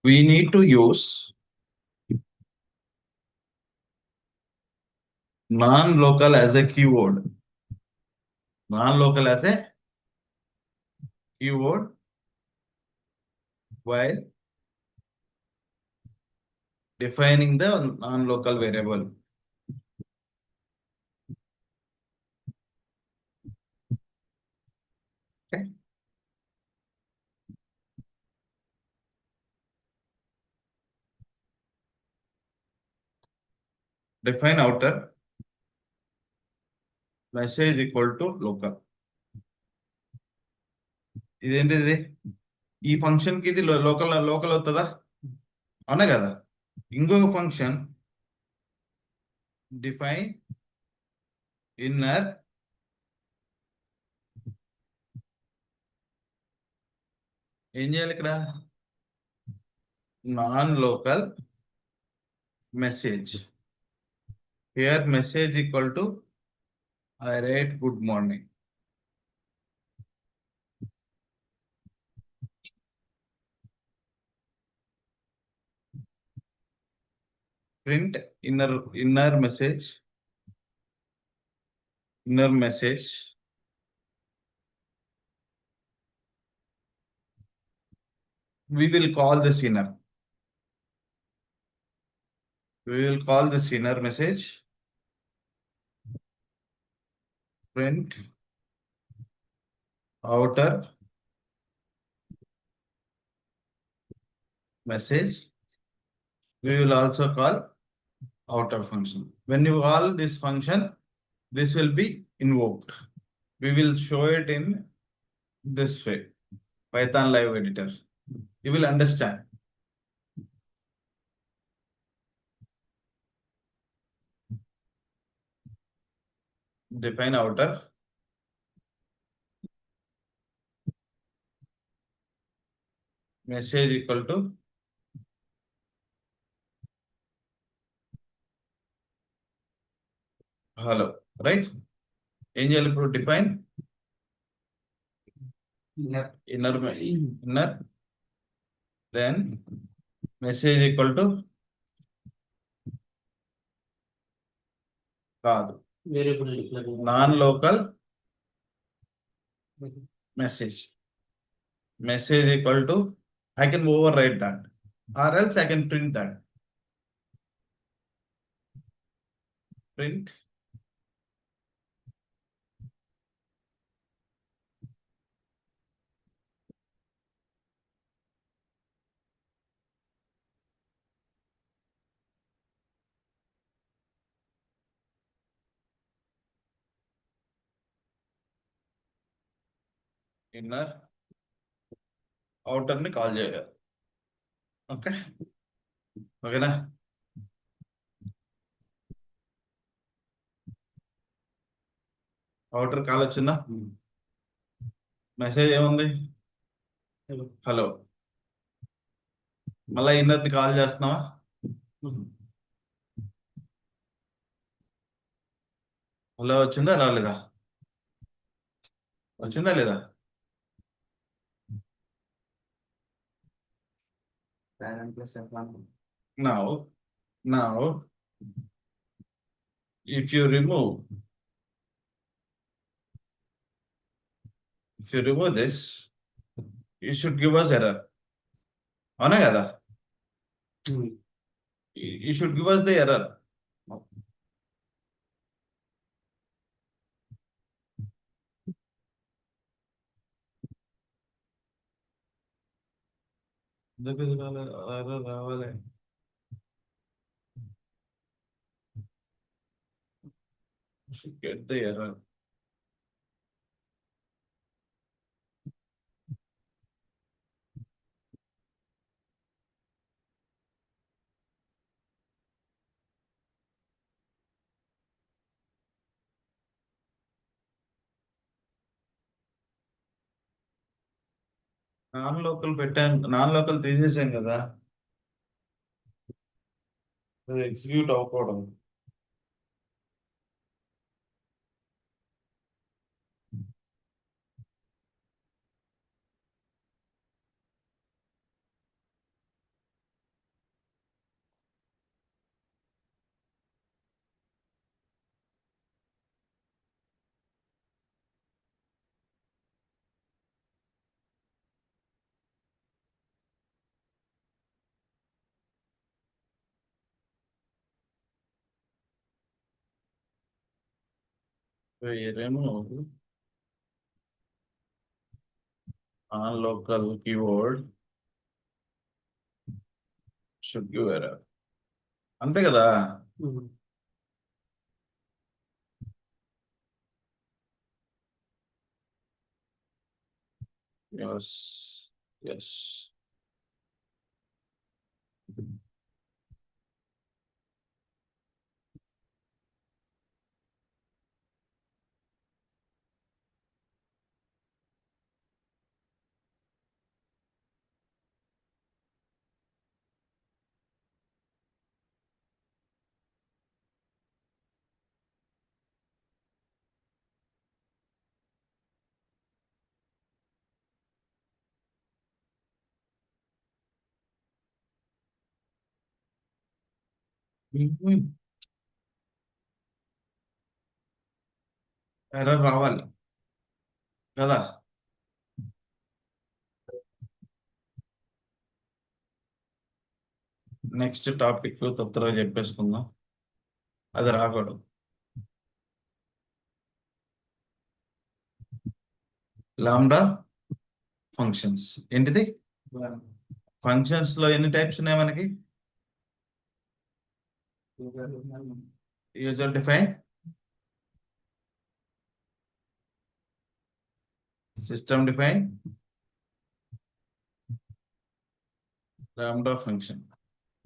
we need to use non-local as a keyword. Non-local as a keyword while defining the non-local variable. Okay. Define outer message equal to local. ఇదేంటిది ఈ function కి ఇది local local అవుతుందా అవునా కదా ఇంకొక function define inner ఏం చేయాలి ఇక్కడ non local message here message equal to I right good morning print inner message we will call this inner message print outer message we will also call outer function. When you call this function, this will be invoked. We will show it in this way. Python live editor. You will understand. Define outer. Message equal to hello. Right? Angel pro define inner. Then message equal to కాదు non-local message equal to I can overwrite that or else I can print that. Print inner outer ని call చేయాలి okay ఓకేనా outer call వచ్చిందా message ఏముంది hello మళ్ళీ inner ని call చేస్తున్నావా hello వచ్చిందా రాలేదా వచ్చిందా లేదా now if you remove this you should give us error అవునా కదా you should give us the error రావాలి should get the error non local తీసేసాం కదా అది ఎగ్జిక్యూట్ అవ్వకూడదు remove non-local keyword should give error. అంతే కదా. Yes. Yes. ఎర్రర్ రావాలి కదా. నెక్స్ట్ టాపిక్ తొందరగా చెప్పేసుకుందాం, అది రాకూడదు. లాంబ్డా ఫంక్షన్స్ ఏంటిది? ఫంక్షన్స్ లో ఎన్ని టైప్స్ ఉన్నాయి మనకి? User define, system define, lambda function.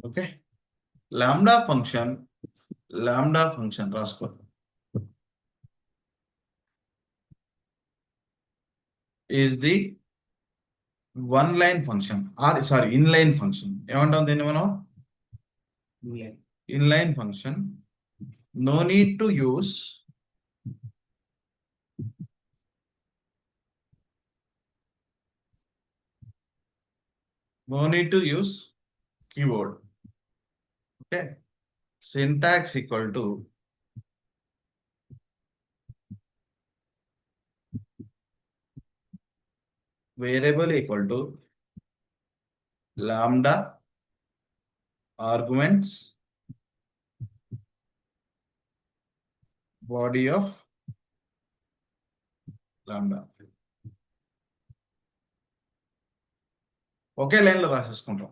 Okay, lambda function రాసుకో. Is the one line function, sorry inline function. ఏమంటాం దీన్ని మనం? Inline function. No need to use keyword. Okay, syntax equal to variable equal to lambda arguments body of lambda. ఒకే లైన్లో రాసేసుకుంటాం.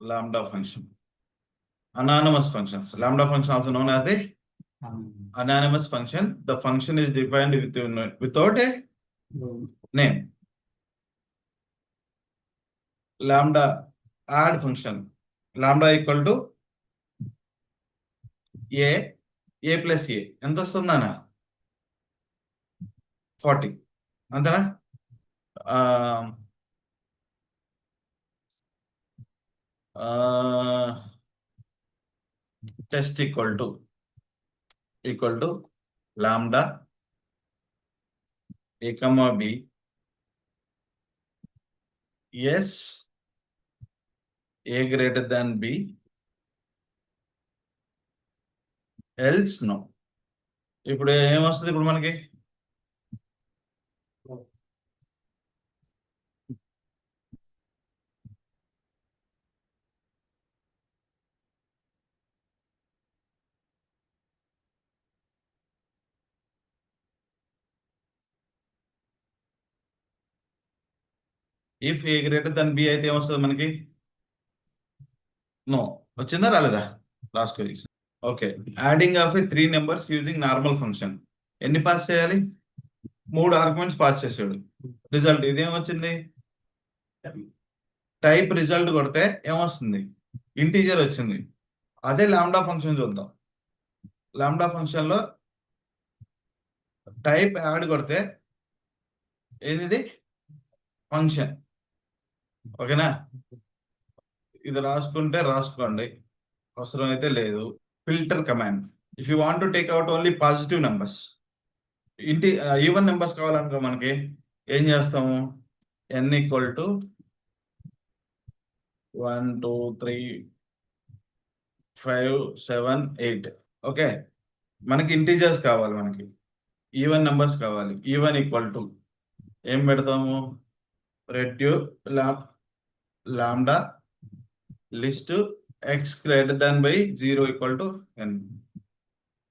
Lambda function, anonymous functions. Lambda function also known as the anonymous function. The function is defined without a name. Lambda add function, lambda equal to a plus a. ఎంత వస్తుందన్నా? 40 అంతేనా? Test equal to lambda a comma b, yes a greater than b, else no. ఇప్పుడు ఏమొస్తుంది ఇప్పుడు మనకి? If A greater then B అయితే ఏమొస్తుంది మనకి? No. వచ్చిందా రాలేదా? రాసుకోవాలి. Okay, adding of 3 numbers using normal function. ఎన్ని పాస్ చేయాలి? 3 ఆర్గ్యుమెంట్స్ పాస్ చేసాడు. రిజల్ట్ ఇదేమొచ్చింది? టైప్ రిజల్ట్ కొడితే ఏమొస్తుంది? ఇంటీజర్ వచ్చింది. అదే లాంబ్డా ఫంక్షన్ చూద్దాం. లాంబ్డా ఫంక్షన్ లో టైప్ యాడ్ కొడితే ఏది? ఫంక్షన్. ఓకేనా? ఇది రాసుకుంటే రాసుకోండి, అవసరం అయితే లేదు. Filter command, if you want to take out only positive numbers, even numbers కావాలనుకో మనకి ఏం చేస్తాము? n equal to 1 2 3 5 7 8. ఓకే, మనకి ఇంటీజర్స్ కావాలి, మనకి ఈవెన్ నెంబర్స్ కావాలి. ఈవెన్ ఈక్వల్ టు ఏం పెడతాము? lambda list x greater than by 0 equal to n.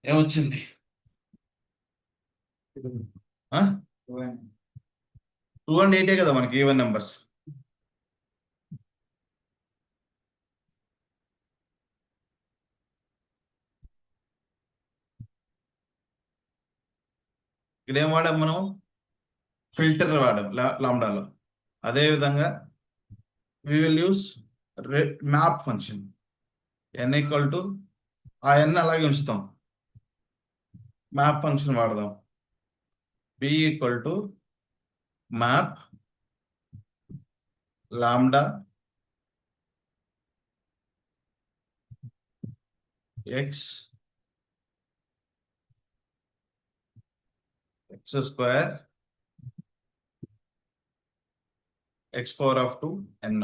ఏమొచ్చింది? 2 and 8 కదా మనకి ఈవెన్ నెంబర్స్. ఇక్కడ ఏం వాడాం మనం? ఫిల్టర్ వాడాం లాంబ్డాలో. అదేవిధంగా we will use map function. n equal to ఆ n అలాగే ఉంచుతాం. మ్యాప్ ఫంక్షన్ వాడదాం. b equal to map lambda x square x power of 2 n.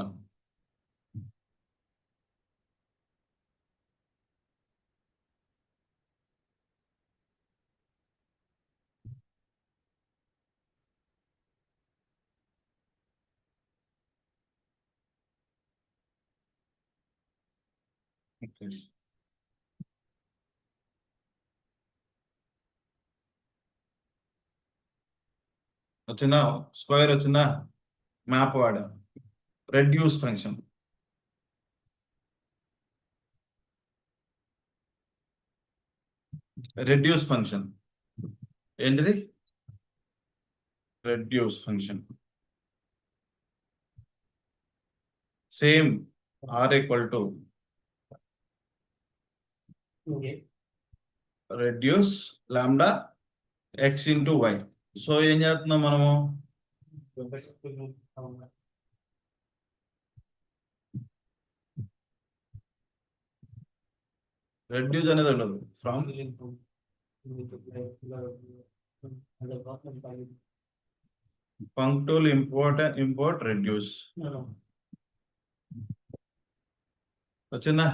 Okay. వచ్చిందా? స్క్వేర్ వచ్చిందా? మ్యాప్ వాడా. Reduce function. రెడ్యూస్ ఫంక్షన్ ఏంటిది? Reduce function same or equal to reduce lambda x into y. So ఏం చేస్తున్నాం మనము? Reduce అనేది ఉండదు. From functools import reduce వచ్చిందా?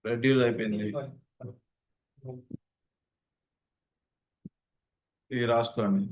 రెడ్యూస్ అయిపోయింది. ఇది రాసుకోండి.